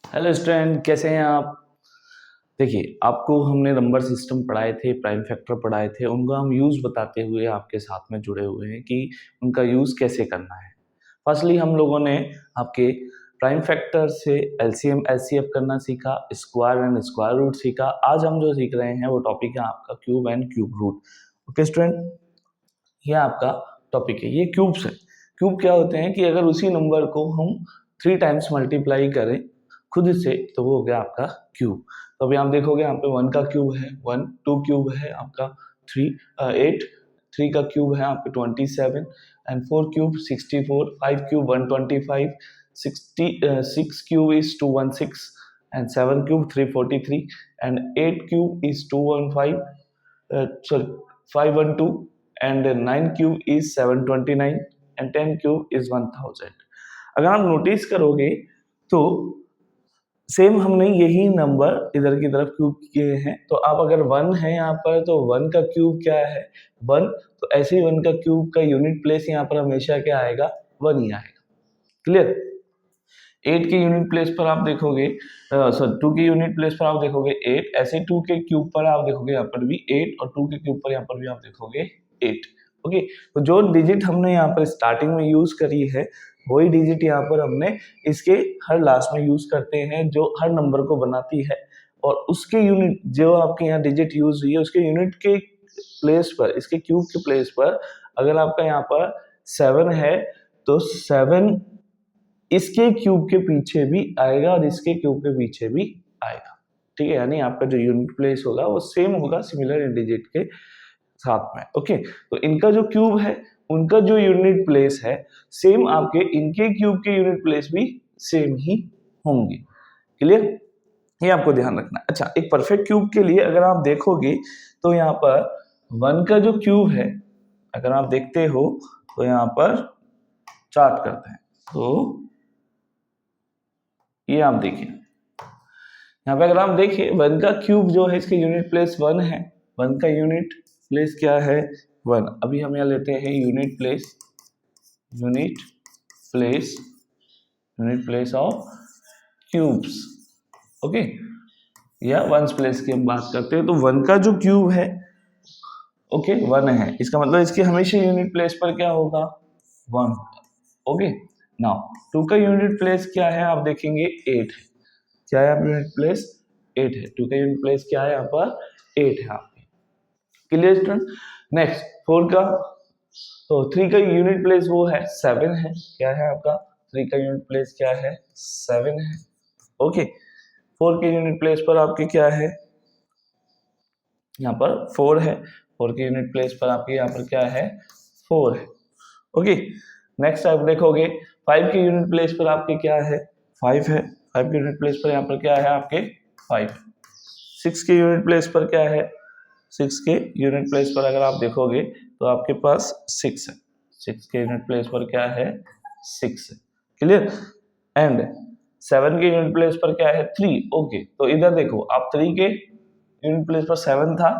Hello student, कैसे हैं आप। देखिए, आपको हमने नंबर सिस्टम पढ़ाए थे, प्राइम फैक्टर पढ़ाए थे, उनका हम यूज़ बताते हुए आपके साथ में जुड़े हुए हैं कि उनका यूज़ कैसे करना है। फर्स्टली हम लोगों ने आपके प्राइम फैक्टर से एलसीएम एचसीएफ करना सीखा, स्क्वायर एंड स्क्वायर रूट सीखा। आज हम जो सीख रहे हैं वो टॉपिक है आपका cube and cube root. Okay student, ये आपका टॉपिक है। ये क्यूब्स है। क्यूब क्या होते हैं कि अगर उसी नंबर को हम 3 टाइम्स मल्टीप्लाई करें खुद से तो वो हो गया आपका क्यूब। तो अभी आप देखोगे यहाँ पे 1 का क्यूब है 1, 2 क्यूब है आपका 8, 3 का क्यूब है आपका 27 and 4 cube 64, 5 cube 125, 6 cube is 216 and 7 cube 343 and 8 cube is 215, sorry 512 and 9 cube is 729 and 10 cube is 1000। अगर आप नोटिस करोगे तो सेम हमने यही नंबर इधर की तरफ क्यूब किए हैं। तो आप अगर 1 है यहाँ पर तो 1 का क्यूब क्या है 1, तो ऐसे ही 1 का क्यूब का यूनिट प्लेस यहाँ पर हमेशा क्या आएगा 1 ही आएगा। क्लियर। 8 के यूनिट प्लेस पर आप देखोगे, सॉरी 2 के यूनिट प्लेस पर आप देखोगे 8, ऐसे 2 के क्यूब पर आप देखोगे यहाँ पर भी 8 और 2 के क्यूब पर यहाँ पर भी आप देखोगे 8। ओके, तो जो डिजिट हमने यहाँ पर स्टार्टिंग में यूज करी है वही डिजिट यहाँ पर हमने इसके हर लास्ट में यूज करते हैं जो हर नंबर को बनाती है। और उसके यूनिट जो आपके यहाँ डिजिट यूज हुई है उसके यूनिट के प्लेस पर, इसके क्यूब के प्लेस पर अगर आपका यहाँ पर 7 है तो 7 इसके क्यूब के पीछे भी आएगा और इसके क्यूब के पीछे भी आएगा। ठीक है, यानी आपका जो यूनिट प्लेस होगा वो सेम होगा सिमिलर डिजिट के साथ में। ओके, तो इनका जो क्यूब है उनका जो यूनिट प्लेस है सेम आपके इनके क्यूब के यूनिट प्लेस भी सेम ही होंगे। क्लियर, ये आपको ध्यान रखना है। अच्छा, एक परफेक्ट क्यूब के लिए अगर आप देखोगे तो यहाँ पर 1 का जो क्यूब है अगर आप देखते हो तो यहाँ पर चार्ट करते हैं तो ये आप देखिए यहाँ पे अगर आप देखिए 1 का क्यूब जो है इसके यूनिट प्लेस 1 है। 1 का यूनिट प्लेस क्या है 1। अभी हम यहाँ लेते हैं unit place, unit place, unit place of cubes. Okay, या वंस प्लेस की हम बात करते हैं तो 1 का जो क्यूब है ओके 1 है, इसका मतलब इसकी हमेशा यूनिट प्लेस पर क्या होगा 1। ओके, नाउ 2 का यूनिट प्लेस क्या है आप देखेंगे 8 है। क्या है यूनिट प्लेस 8 है। 2 का यूनिट प्लेस क्या है यहाँ पर 8 है आपके। Clear student. नेक्स्ट 4 का, तो 3 का यूनिट प्लेस वो है 7 है। क्या है आपका 3 का यूनिट प्लेस क्या है 7 है। ओके, 4 के यूनिट प्लेस पर आपके क्या है यहाँ पर 4 है। 4 के यूनिट प्लेस पर आपके यहाँ पर क्या है 4 है। ओके, नेक्स्ट आप देखोगे 5 के यूनिट प्लेस पर आपके क्या है 5 है। 5 के यूनिट प्लेस पर यहाँ पर क्या है आपके 5। 6 के यूनिट प्लेस पर क्या है 6 के यूनिट प्लेस पर अगर आप देखोगे तो आपके पास 6 है। 6 के यूनिट प्लेस पर क्या है 6 है। क्लियर। एंड 7 के यूनिट प्लेस पर क्या है 3। ओके, तो इधर देखो आप 3 के यूनिट प्लेस पर 7 था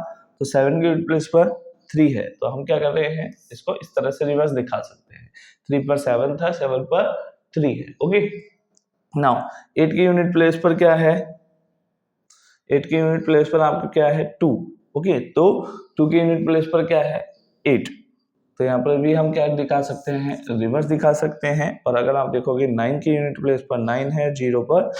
तो 7 के यूनिट प्लेस पर 3 है। तो हम क्या कर रहे हैं इसको इस तरह से रिवर्स दिखा सकते हैं। 3 पर 7 था, 7 पर 3 है। ओके, नाउ 8 के यूनिट प्लेस पर क्या है 8 के यूनिट प्लेस पर आपका क्या है 2। ओके, तो 2 के यूनिट प्लेस पर क्या है 8। तो यहाँ पर भी हम क्या दिखा सकते हैं रिवर्स दिखा सकते हैं। और अगर आप देखोगे 9 के यूनिट प्लेस पर 9 है, 0 पर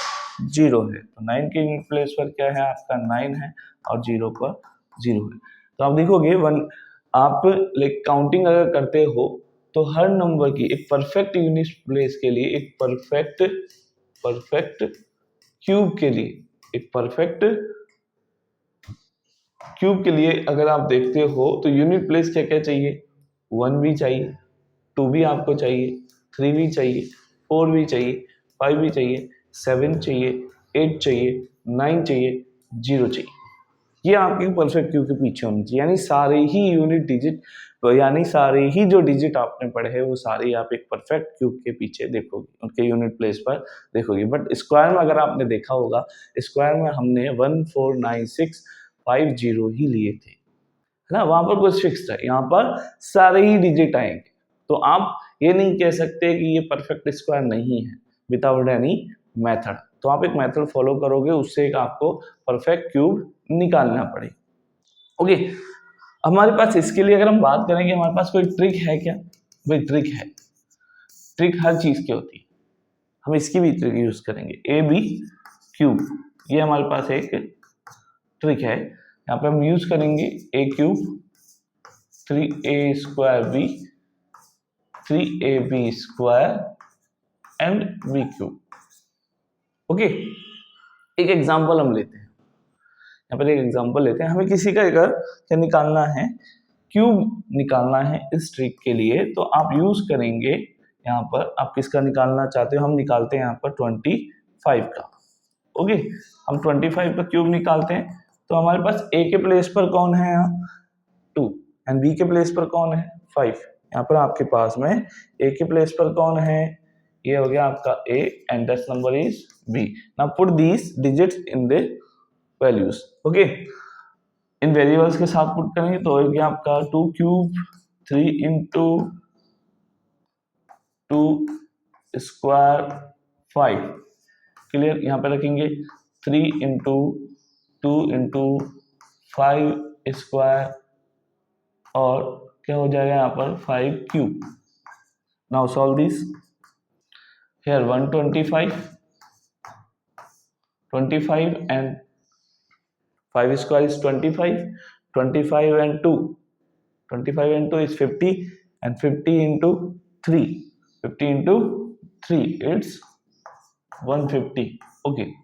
0 है। तो 9 के यूनिट प्लेस पर क्या है आपका 9 है और 0 पर 0 है। तो आप देखोगे आप लाइक काउंटिंग अगर करते हो तो हर नंबर की एक परफेक्ट यूनिट प्लेस के लिए, एक परफेक्ट क्यूब के लिए, एक परफेक्ट क्यूब के लिए अगर आप देखते हो तो यूनिट प्लेस क्या क्या चाहिए 1 भी चाहिए, 2 भी आपको चाहिए, 3 भी चाहिए, 4 भी चाहिए, 5 भी चाहिए, 7 चाहिए, 8 चाहिए, 9 चाहिए, 0 चाहिए। ये आपके परफेक्ट क्यूब के पीछे होनी चाहिए। यानी सारे ही यूनिट डिजिट, यानी सारे ही जो डिजिट आपने पढ़े हैं वो सारे आप एक परफेक्ट क्यूब के पीछे देखोगे, उनके यूनिट प्लेस पर देखोगे। बट स्क्वायर में अगर आपने देखा होगा, स्क्वायर में हमने 14965 ही लिए थे, है ना। वहां पर कुछ फिक्स था, यहाँ पर सारे ही डिजिट आएंगे। तो आप ये नहीं कह सकते कि ये परफेक्ट स्क्वायर नहीं है विदाउट एनी मेथड, तो आप एक मेथड फॉलो करोगे, उससे एक आपको परफेक्ट क्यूब निकालना पड़ेगा। ओके, हमारे पास इसके लिए अगर हम बात करेंगे, हमारे पास कोई ट्रिक है क्या? भाई ट्रिक है, ट्रिक हर चीज की होती है, हम इसकी भी ट्रिक यूज करेंगे। ए बी क्यूब, ये हमारे पास एक ट्रिक है, यहाँ पे हम यूज करेंगे A cube 3a² b 3ab² and b cube. Okay, एक एग्जांपल हम लेते हैं, यहाँ पर एक एग्जांपल लेते हैं, हमें किसी का अगर क्या निकालना है, क्यूब निकालना है इस ट्रिक के लिए, तो आप यूज करेंगे यहाँ पर, आप किसका निकालना चाहते हो, हम निकालते हैं यहाँ पर 25 का। ओके, हम 25 का क्यूब निकालते हैं, तो हमारे पास ए के प्लेस पर कौन है यहाँ 2 एंड बी के प्लेस पर कौन है 5। यहाँ पर आपके पास में ए के प्लेस पर कौन है, ये हो गया आपका A and that number is B. Now put these digits in the values. Okay, इन वेरिएबल्स के साथ पुट करेंगे तो हो गया आपका 2 क्यूब 3 इंटू 2 स्क्वायर 5। क्लियर, यहाँ पे रखेंगे 3 इंटू 2 इंटू 5 स्क्वायर और क्या हो जाएगा यहाँ पर 5 cube. Now solve this, here 25 and 5 square is 25 and 2 is 50 and 50 into 3 it's 150. Okay,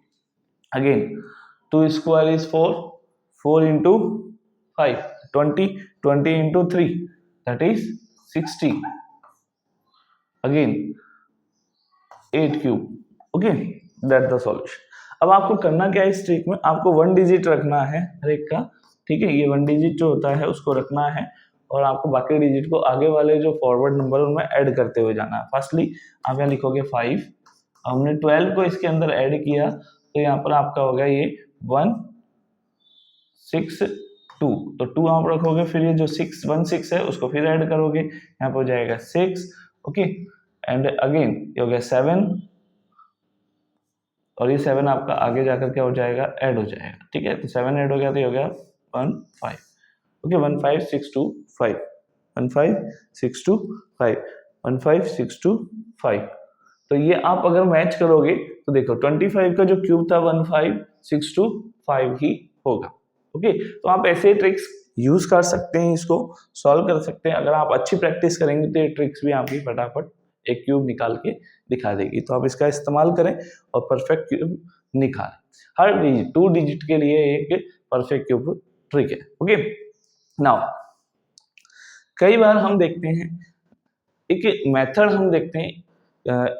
again 2 square is 4 into 5 20 into 3 that is 60, again 8 cube. Okay, that's the solution. अब आपको करना क्या है इस ट्रिक में, आपको 1 डिजिट रखना है हर एक का, ठीक है, ये 1 डिजिट जो होता है उसको रखना है और आपको बाकी डिजिट को आगे वाले जो फॉरवर्ड नंबर उनमें ऐड करते हुए जाना है। फर्स्टली आप यहाँ लिखोगे 5, हमने 12 को इसके अंदर ऐड किया तो यहाँ पर आपका हो गया ये 162, तो 2 आप रखोगे, फिर ये जो 616 है उसको फिर ऐड करोगे, यहाँ पर हो जाएगा 6। ओके, एंड अगेन ये हो गया 7 और ये 7 आपका आगे जाकर क्या हो जाएगा, ऐड हो जाएगा, ठीक है, तो 7 ऐड हो गया तो ये हो गया 15। ओके, 15625 15625 15625। तो ये आप अगर मैच करोगे तो देखो 25 का जो क्यूब था 15625 ही होगा। ओके, तो आप ऐसे ट्रिक्स यूज कर सकते हैं, इसको सॉल्व कर सकते हैं। अगर आप अच्छी प्रैक्टिस करेंगे तो ये ट्रिक्स भी आपकी फटाफट एक क्यूब निकाल के दिखा देगी, तो आप इसका इस्तेमाल करें और परफेक्ट क्यूब निकालें। हर डिजिट 2 डिजिट के लिए एक परफेक्ट क्यूब ट्रिक है। ओके, नाउ कई बार हम देखते हैं एक मेथड हम देखते हैं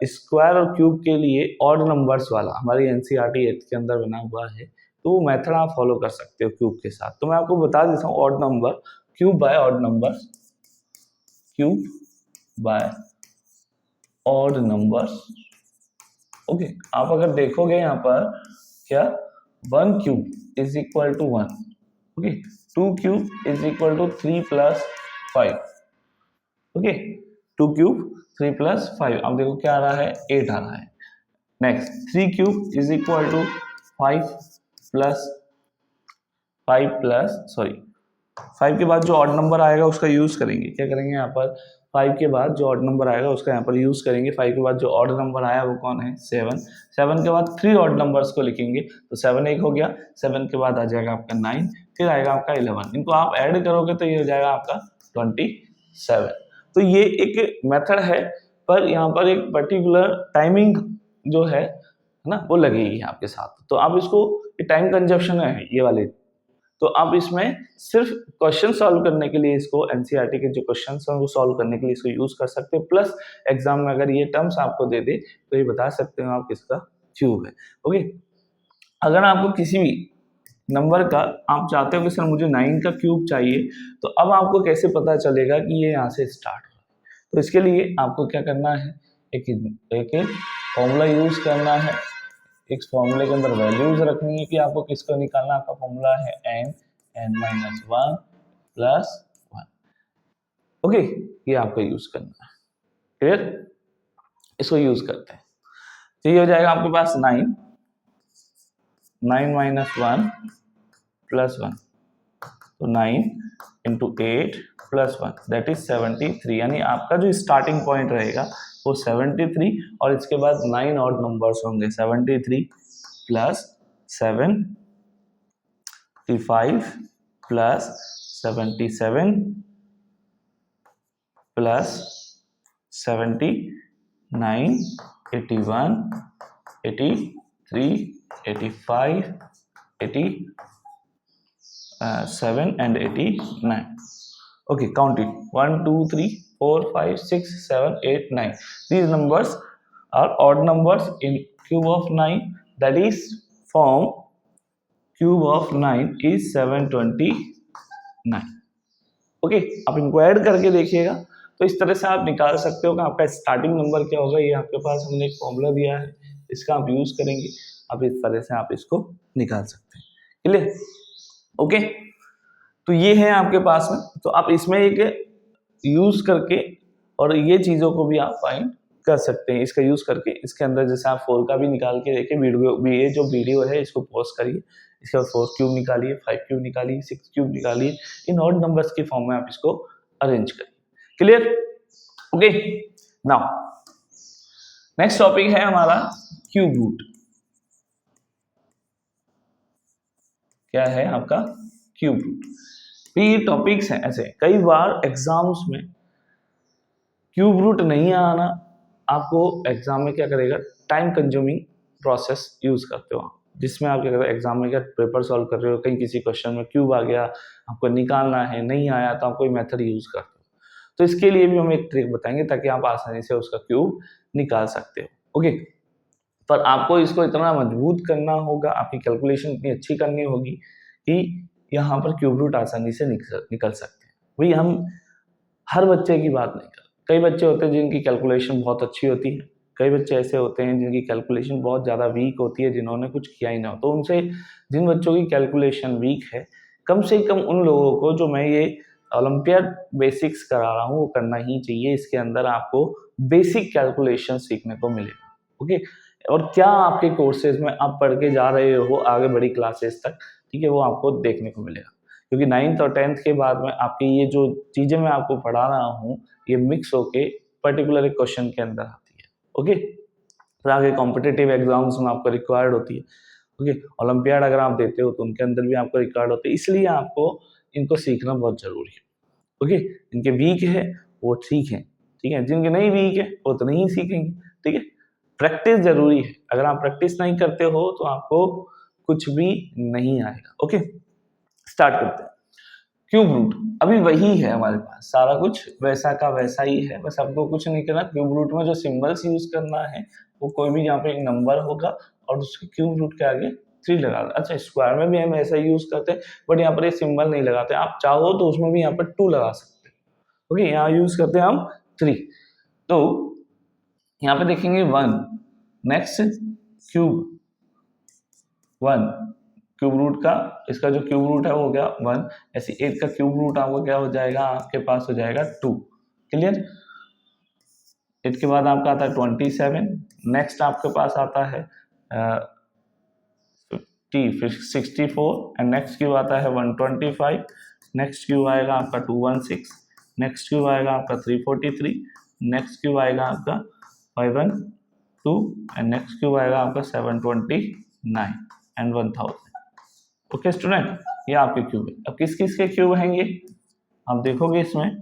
स्क्वायर और क्यूब के लिए ऑड नंबर्स वाला, हमारी एनसीईआरटी 8 के अंदर बना हुआ है, तो वो मेथड आप फॉलो कर सकते हो क्यूब के साथ। तो मैं आपको बता देता हूँ, odd number cube by odd numbers, cube by odd numbers. Okay, आप अगर देखोगे यहाँ पर क्या 1 cube is equal to 1, okay, 2 cube is equal to 3 plus 5। Okay, 2 cube 3 plus 5, अब देखो क्या आ रहा है 8 आ रहा है। Next 3 cube is equal to 5 के बाद जो ऑड नंबर आएगा उसका यूज करेंगे, क्या करेंगे यहाँ पर 5 के बाद जो ऑड नंबर आएगा उसका यहाँ पर यूज करेंगे। 5 के बाद जो ऑड नंबर आया वो कौन है 7। 7 के बाद 3 ऑड नंबर्स को लिखेंगे, तो 7 एक हो गया, 7 के बाद आ जाएगा आपका 9, फिर आएगा आपका 11, इनको आप ऐड करोगे तो ये हो जाएगा आपका 27। तो ये एक मेथड है, पर यहाँ पर एक पर्टिकुलर टाइमिंग जो है ना वो लगेगी आपके साथ, तो आप इसको टाइम कंजप्शन है ये वाले, तो आप इसमें सिर्फ क्वेश्चन सॉल्व करने के लिए इसको एनसीईआरटी के जो क्वेश्चंस हैं वो सॉल्व करने के लिए इसको यूज कर सकते हैं, प्लस एग्जाम में अगर ये टर्म्स आपको दे दे तो ये बता सकते हो आप किसका क्यूब है। ओके, अगर आपको किसी भी नंबर का आप चाहते हो कि सर मुझे 9 का क्यूब चाहिए, तो अब आपको कैसे पता चलेगा कि ये यहाँ से स्टार्ट हो, तो इसके लिए आपको क्या करना है, एक फॉर्मूला यूज करना है। इस फॉर्मूले के अंदर वैल्यूज रखनी है कि आपको किसको निकालना, आपका फॉर्मूला है n-1 प्लस 1। ओके, ये आपको यूज करना है, क्लियर, इसको यूज करते हैं। तो ये हो जाएगा आपके पास 9 माइनस 1 प्लस 1, तो 9 इंटू 8 प्लस 1 दैट इज 73। यानी आपका जो स्टार्टिंग पॉइंट रहेगा वो 73 और इसके बाद 9 और नंबर्स होंगे 73 plus 75 plus 77 plus 79 81 83 85 87 and 89. Okay, count it. 1 2 3 4 5 6 7 8 9. These numbers are odd numbers in cube of 9, that is form cube of 9 is 729. Okay, आप इनको ऐड करके देखिएगा तो इस तरह से आप निकाल सकते हो कि आपका स्टार्टिंग नंबर क्या होगा। ये आपके पास हमने एक फॉर्मूला दिया है, इसका आप यूज करेंगे, अब इस तरह से आप इसको निकाल सकते हैं। क्लियर? ओके, तो ये है आपके पास में, तो आप इसमें एक यूज करके और ये चीजों को भी आप फाइंड कर सकते हैं इसका यूज करके। इसके अंदर जैसे आप 4 का भी निकाल के देखिए, वीडियो ये जो वीडियो है इसको पॉज करिए, इसके बाद 4 क्यूब निकालिए, 5 क्यूब निकालिए, 6 क्यूब निकालिए, इन ऑड नंबर्स के फॉर्म में आप इसको अरेंज करिए। Clear? Okay, now next topic है हमारा क्यूब रूट। क्या है आपका क्यूब रूट? ये टॉपिक्स हैं ऐसे, कई बार एग्जाम्स में क्यूब रूट नहीं आना, आपको एग्जाम में क्या करेगा, टाइम कंज्यूमिंग प्रोसेस यूज करते हो आप, जिसमें आप क्या करते हो, एग्जाम में क्या पेपर सॉल्व कर रहे हो, कहीं किसी क्वेश्चन में क्यूब आ गया, आपको निकालना है, नहीं आया तो आप कोई मेथड यूज करते हो। तो इसके लिए भी हम एक ट्रिक बताएंगे ताकि आप आसानी से उसका क्यूब निकाल सकते हो। ओके, पर आपको इसको इतना मजबूत करना होगा, आपकी कैलकुलेशन इतनी अच्छी करनी होगी कि यहाँ पर क्यूब रूट आसानी से निकल सकते हैं। भाई हम हर बच्चे की बात नहीं कर, कई बच्चे होते हैं जिनकी कैलकुलेशन बहुत अच्छी होती है, कई बच्चे ऐसे होते हैं जिनकी कैलकुलेशन बहुत ज़्यादा वीक होती है, जिन्होंने कुछ किया ही ना हो। तो उनसे, जिन बच्चों की कैलकुलेशन वीक है, कम से कम उन लोगों को जो मैं ये ओलंपियाड बेसिक्स करा रहा हूँ वो करना ही चाहिए। इसके अंदर आपको बेसिक कैलकुलेशन सीखने को मिलेगा। ओके, और क्या आपके कोर्सेज में आप पढ़ के जा रहे हो आगे बड़ी क्लासेस तक, ठीक है, वो आपको देखने को मिलेगा। क्योंकि 9th और 10th के बाद में आपकी ये जो चीज़ें मैं आपको पढ़ा रहा हूँ ये मिक्स होके पर्टिकुलर एक क्वेश्चन के अंदर आती है। ओके, फिर आगे कॉम्पिटिटिव एग्जाम्स में आपको रिक्वायर्ड होती है। ओके, ओलंपियाड अगर आप देते हो तो उनके अंदर भी आपको रिक्वायर्ड होती है, इसलिए आपको इनको सीखना बहुत जरूरी है। ओके, जिनके वीक है वो ठीक है, ठीक है, जिनके नहीं वीक है वो तो नहीं सीखेंगे। ठीक है, प्रैक्टिस जरूरी है, अगर आप प्रैक्टिस नहीं करते हो तो आपको कुछ भी नहीं आएगा। ओके, स्टार्ट करते हैं। क्यूब रूट अभी वही है हमारे पास, सारा कुछ वैसा का वैसा ही है, बस आपको कुछ नहीं करना। क्यूब रूट में जो सिंबल्स यूज करना है वो कोई भी यहाँ पे एक नंबर होगा और उसके क्यूब रूट के आगे 3 लगा दो। अच्छा, स्क्वायर में भी हम ऐसा यूज करते हैं, बट यहाँ पर ये सिंबल नहीं लगाते, आप चाहो तो उसमें भी यहाँ पर 2 लगा सकते हो। ओके, यहाँ यूज करते हैं हम 3। तो यहाँ पे देखेंगे 1, नेक्स्ट क्यूब 1, क्यूब रूट का, इसका जो क्यूब रूट है वो क्या 1, ऐसे 8 का क्यूब रूट आपको क्या हो जाएगा, आपके पास हो जाएगा 2। क्लियर? 8 के बाद आपका आता है 27, नेक्स्ट आपके पास आता है 50, फिर 64 एंड नेक्स्ट क्यूब आता है 125, नेक्स्ट क्यूब आएगा आपका 216, नेक्स्ट क्यूब आएगा आपका 343, नेक्स्ट क्यूब आएगा आपका 512 एंड नेक्स्ट क्यूब आएगा आपका 729 एंड 1000। ओके स्टूडेंट, ये आपके क्यूब है। अब किस किस के क्यूब हैं ये आप देखोगे, इसमें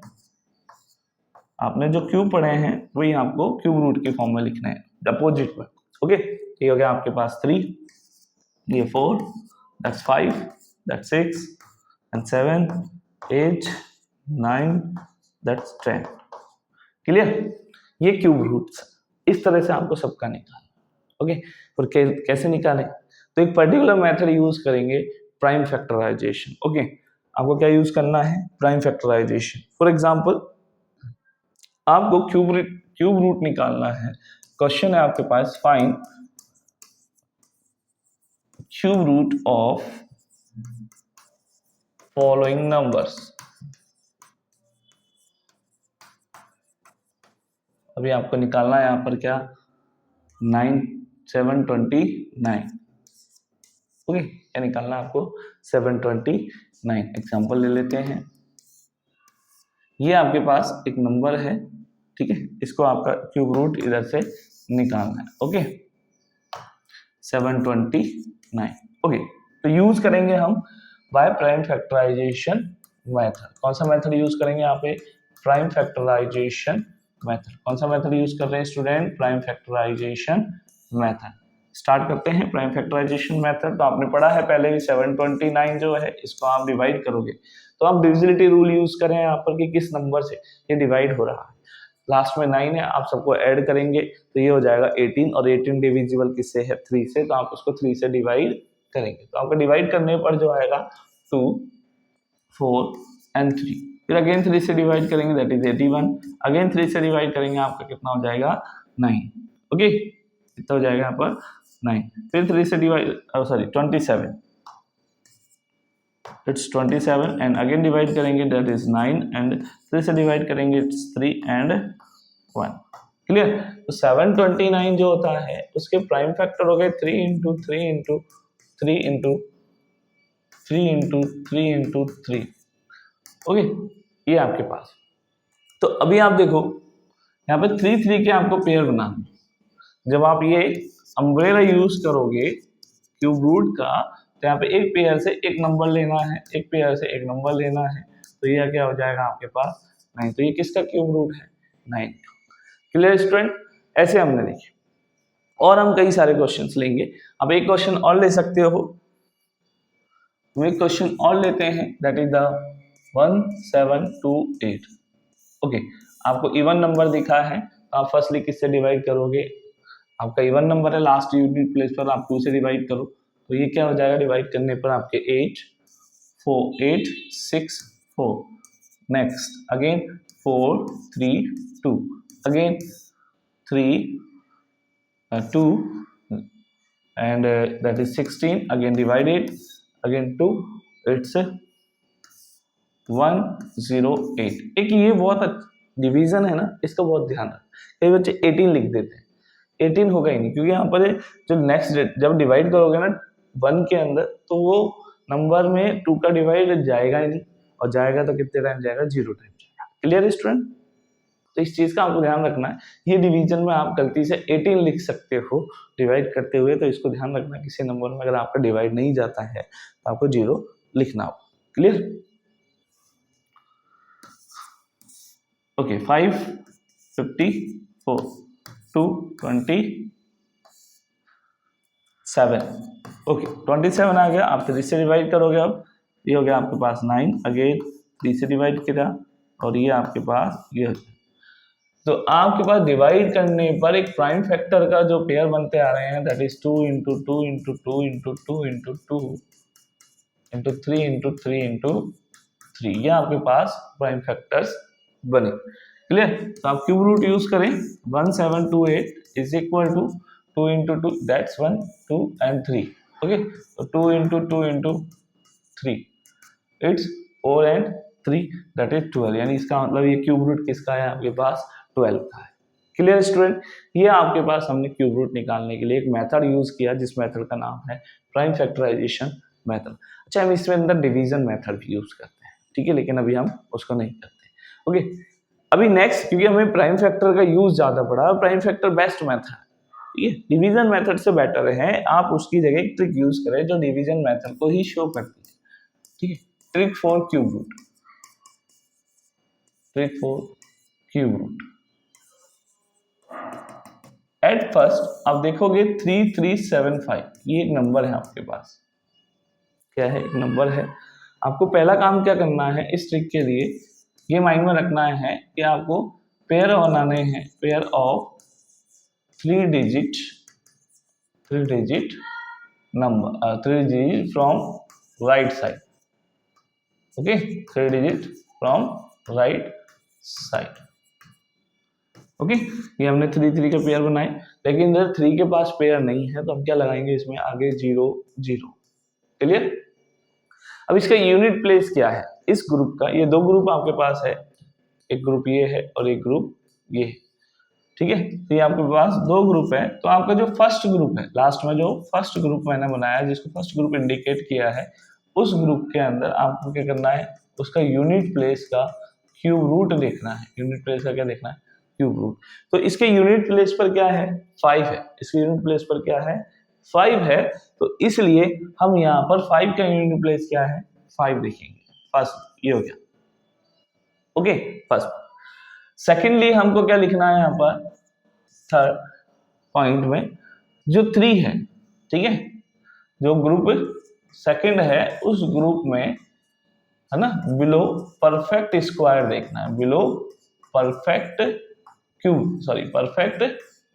आपने जो क्यूब पढ़े हैं वही आपको क्यूब रूट के फॉर्म में लिखना है, अपोजिट में। ओके, ये हो गया आपके पास 3, ये 4, that's 5, that's 6 and 7, 8, 9, that's 10। Clear? ये क्यूब रूट्स, इस तरह से आपको सबका निकालना। ओके, और कैसे निकालें, तो एक पर्टिकुलर मेथड यूज करेंगे, प्राइम फैक्टराइजेशन। ओके, आपको क्या यूज करना है, प्राइम फैक्टराइजेशन। फॉर एग्जांपल आपको क्यूब रूट निकालना है, क्वेश्चन है आपके पास, find cube root of following numbers. अभी आपको निकालना है यहाँ पर क्या, 9 729। ओके, क्या निकालना है आपको? 729। एग्जाम्पल ले लेते हैं। ये आपके पास एक नंबर है, ठीक है, इसको आपका क्यूब रूट इधर से निकालना है। ओके, 729। ओके, तो यूज करेंगे हम बाय प्राइम फैक्टराइजेशन मेथड। कौन सा मेथड यूज करेंगे यहाँ पे? Prime factorisation method. कौन सा मेथड यूज कर रहे हैं student? Prime factorisation method. Start करते हैं प्राइम फैक्टराइजेशन मेथड। तो आपने पढ़ा है पहले भी 729 जो है इसको आप डिवाइड करोगे तो आप डिविजिबिलिटी रूल यूज करें यहाँ पर कि किस नंबर से ये डिवाइड हो रहा है। लास्ट में 9 है, आप सबको ऐड करेंगे तो ये हो जाएगा 18 और 18 डिविजिबल किससे है? 3 से, तो आप उसको 3 से डिवाइड करेंगे तो आपको डिवाइड करने पर जो आएगा 2, 4 एंड 3। फिर अगेन 3 से डिवाइड करेंगे दैट इज 81। अगेन 3 से डिवाइड करेंगे आपका कितना हो जाएगा? 9। ओके, कितना हो जाएगा यहाँ पर? 9। फिर 3 से divide 27, it's 27 and again divide करेंगे दैट इज 9 एंड 3 से डिवाइड करेंगे इट्स 3 एंड 1। क्लियर? तो 729 जो होता है उसके प्राइम फैक्टर हो गए 3 into 3 into 3 into 3 into 3 into 3। Okay, ये आपके पास। तो अभी आप देखो यहाँ पे 3 3 के आपको पेयर बनाना। जब आप ये अम्ब्रेला यूज करोगे क्यूब रूट का तो यहाँ पे एक पेयर से एक नंबर लेना है, एक पेयर से एक नंबर लेना है, तो ये क्या हो जाएगा आपके पास? 9। तो ये किसका क्यूब रूट है? 9। Clear student? ऐसे हमने देखे और हम कई सारे क्वेश्चंस लेंगे। अब एक क्वेश्चन और ले सकते हो, हम एक क्वेश्चन और लेते हैं दैट इज द 1728। ओके, आपको इवन नंबर दिखा है तो आप फर्स्टली किससे डिवाइड करोगे? आपका इवन नंबर है, लास्ट यूनिट प्लेस पर आप 2 से डिवाइड करो तो ये क्या हो जाएगा? डिवाइड करने पर आपके 8 4 8 6 4। Next again 4 3 2 again 3 2 and that is 16 again divided again 2 it's 108। एक ये बहुत डिवीजन है ना, इसका बहुत ध्यान रखना। कई बच्चे 18 लिख देते हैं, 18 होगा ही नहीं क्योंकि यहाँ पर जो नेक्स्ट जब डिवाइड करोगे ना 1 के अंदर तो वो नंबर में 2 का डिवाइड जाएगा ही नहीं, और जाएगा तो कितने टाइम जाएगा? 0 टाइम जाएगा। Clear student? तो इस चीज का आपको ध्यान रखना है। ये डिवीजन में आप गलती से 18 लिख सकते हो डिवाइड करते हुए, तो इसको ध्यान रखना। किसी नंबर में अगर आपका डिवाइड नहीं जाता है तो आपको 0 लिखना होगा। क्लियर? ओके, 5 54 227। ओके, 27 आ गया। आप 3 से डिवाइड करोगे, अब ये हो गया आपके पास 9, अगेन 3 से डिवाइड किया और ये आपके पास ये हो गया। तो आपके पास डिवाइड करने पर एक प्राइम फैक्टर का जो पेयर बनते आ रहे हैं that is 2 into 2 into 2 into 2 into 2 into 3 into 3 into 3, ये आपके पास प्राइम फैक्टर्स बने। क्लियर? तो आप क्यूब रूट यूज करें 1728 is equal to 2 into 2 that's 1 2 and 3। Okay, तो 2 into 2 into 3 it's 4 and 3 that is 12। यानी इसका मतलब ये क्यूब रूट किसका है? आपके पास 12 का है। Clear student? ये आपके पास हमने क्यूब रूट निकालने के लिए एक मेथड यूज किया जिस मेथड का नाम है प्राइम फैक्टराइजेशन मेथड। अच्छा, हम इसमें अंदर डिवीजन मेथड भी यूज करते हैं, ठीक है, लेकिन अभी हम उसको नहीं करते। ओके, अभी नेक्स्ट, क्योंकि हमें प्राइम फैक्टर का यूज ज्यादा पड़ा है, प्राइम फैक्टर बेस्ट मेथड है, ठीक है, डिवीजन मेथड से बेटर है आप उसकी जगह एक ट्रिक यूज करें जो डिवीजन मेथड को ही शो करती है। ठीक है, trick for cube root, trick for cube root. At first आप देखोगे 3375, ये एक नंबर है आपके पास, क्या है? एक नंबर है। आपको पहला काम क्या करना है इस ट्रिक के लिए, ये माइंड में रखना है कि आपको पेयर बनाने हैं, pair of 3 digit number, 3 digit from right side. Okay, 3 digit from right side. Okay, ये हमने 3 3 के पेयर बनाए, लेकिन इधर 3 के पास पेयर नहीं है तो हम क्या लगाएंगे इसमें आगे? 0 0। क्लियर? अब इसका यूनिट प्लेस क्या है इस ग्रुप का? ये दो ग्रुप आपके पास है, एक ग्रुप ये है और एक ग्रुप ये है। ठीक है। तो ये आपके पास दो ग्रुप है, तो आपका जो फर्स्ट ग्रुप है, लास्ट में जो फर्स्ट ग्रुप मैंने बनाया जिसको फर्स्ट ग्रुप इंडिकेट किया है, उस ग्रुप के अंदर आपको क्या करना है, उसका यूनिट प्लेस का क्यूब रूट देखना है। यूनिट प्लेस का क्या देखना है, क्यूब रूट। तो इसके यूनिट प्लेस पर क्या है, 5 है। इसके यूनिट प्लेस पर क्या है, 5 है। तो इसलिए हम यहाँ पर 5 का यूनिट प्लेस क्या है, 5 देखेंगे। फर्स्ट ये हो गया, ओके फर्स्ट। सेकेंडली हमको क्या लिखना है यहाँ पर, थर्ड पॉइंट में जो 3 है, ठीक है, जो ग्रुप सेकंड है उस ग्रुप में है ना, बिलो परफेक्ट स्क्वायर देखना है, below perfect cube, sorry perfect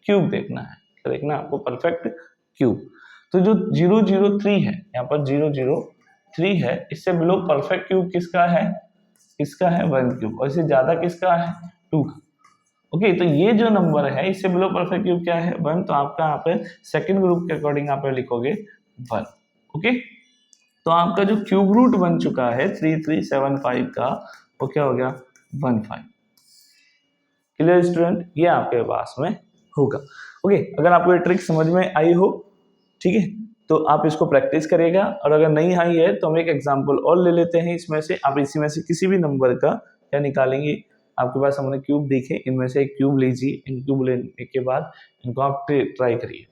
cube देखना है। क्या देखना है आपको, परफेक्ट क्यूब। तो जो 003 है यहाँ पर, 003 है, इससे बिलो परफेक्ट क्यूब किसका है, इसका है 1 क्यूब, और इससे ज्यादा किसका है, 2 का। ओके, तो ये जो नंबर है इससे बिलो परफेक्ट क्यूब क्या है, 1। तो आपका यहाँ पे सेकंड ग्रुप के अकॉर्डिंग आप लिखोगे 1। ओके, तो आपका जो क्यूब रूट बन चुका है 3375 का, वो क्या हो गया, 15। क्लियर स्टूडेंट, ये आपके पास में होगा। ओके, अगर आपको ये ट्रिक समझ में आई हो, ठीक है, तो आप इसको प्रैक्टिस करिएगा। और अगर नहीं आई है तो हम एक एग्जांपल और ले लेते हैं इसमें से। आप इसी में से किसी भी नंबर का क्या निकालेंगे, आपके पास हमने क्यूब देखे, इनमें से एक क्यूब लीजिए। इन क्यूब लेने के बाद इनको आप ट्राई करिए,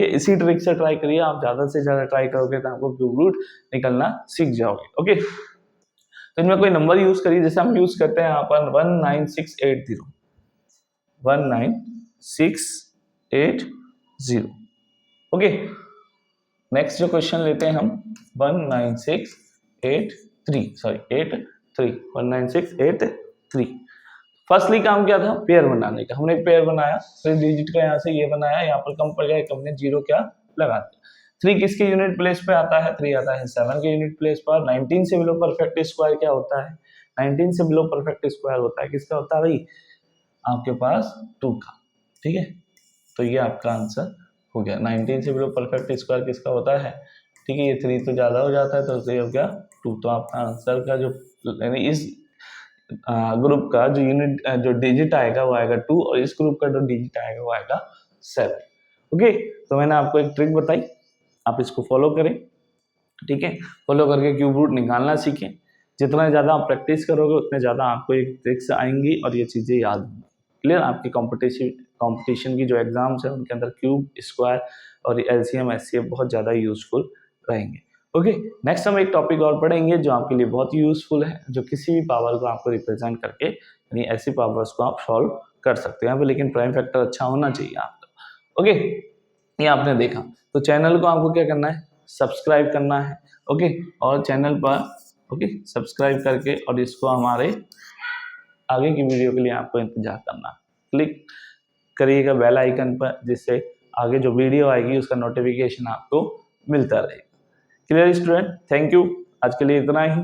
इसी ट्रिक से ट्राई करिए। आप ज्यादा से ज्यादा ट्राई करोगे तो आपको क्यूब रूट निकलना सीख जाओगे। ओके, तो इनमें कोई नंबर यूज करिए, जैसे हम यूज करते हैं यहाँ पर 19680, 19680। ओके, नेक्स्ट जो क्वेश्चन लेते हैं हम 19683। फर्स्टली काम क्या था, पेयर बनाने का। हमने एक पेयर बनाया, 3 डिजिट का, यहाँ से ये बनाया, यहाँ पर कम पड़ गया, हमने 0 क्या लगा दिया। 3 किसके यूनिट प्लेस पे आता है, 3 आता है 7 के यूनिट प्लेस पर। 19 से बिलो परफेक्ट स्क्वायर क्या होता है, 19 से बिलो परफेक्ट स्क्वायर होता है किसका, होता है भाई आपके पास 2 का। ठीक है, तो ये आपका आंसर हो गया। 19 से बिलो परफेक्ट स्क्वायर किसका होता है, ठीक है, ये 3 तो ज्यादा हो जाता है, तो ये हो गया 2। तो आपका आंसर का जो यानी इस ग्रुप का जो यूनिट जो डिजिट आएगा वो आएगा 2, और इस ग्रुप का जो डिजिट आएगा वो आएगा 7। ओके, तो मैंने आपको एक ट्रिक बताई, आप इसको फॉलो करें। ठीक है, फॉलो करके क्यूब रूट निकालना सीखें। जितना ज्यादा आप प्रैक्टिस करोगे उतने ज्यादा आपको एक ट्रिक्स आएंगी और ये चीजें याद होंगी। क्लियर, आपकी कंपटीशन की जो एग्जाम्स है उनके अंदर क्यूब, स्क्वायर और एलसीएम, एचसीएफ बहुत ज्यादा यूजफुल रहेंगे। ओके, नेक्स्ट हम एक टॉपिक और पढ़ेंगे जो आपके लिए बहुत यूजफुल है, जो किसी भी पावर को आपको रिप्रेजेंट करके, यानी ऐसी पावर्स को आप सॉल्व कर सकते हैं। लेकिन प्राइम फैक्टर अच्छा होना चाहिए आपका। ओके, ये आपने देखा, तो चैनल को आपको क्या करना है, सब्सक्राइब करना है। ओके, और चैनल पर सब्सक्राइब करके और इसको हमारे आगे की वीडियो के लिए आपको इंतजार करना। क्लिक करिएगा बेल आइकन पर, जिससे आगे जो वीडियो आएगी उसका नोटिफिकेशन आपको मिलता रहेगा। क्लियर स्टूडेंट, थैंक यू, आज के लिए इतना ही।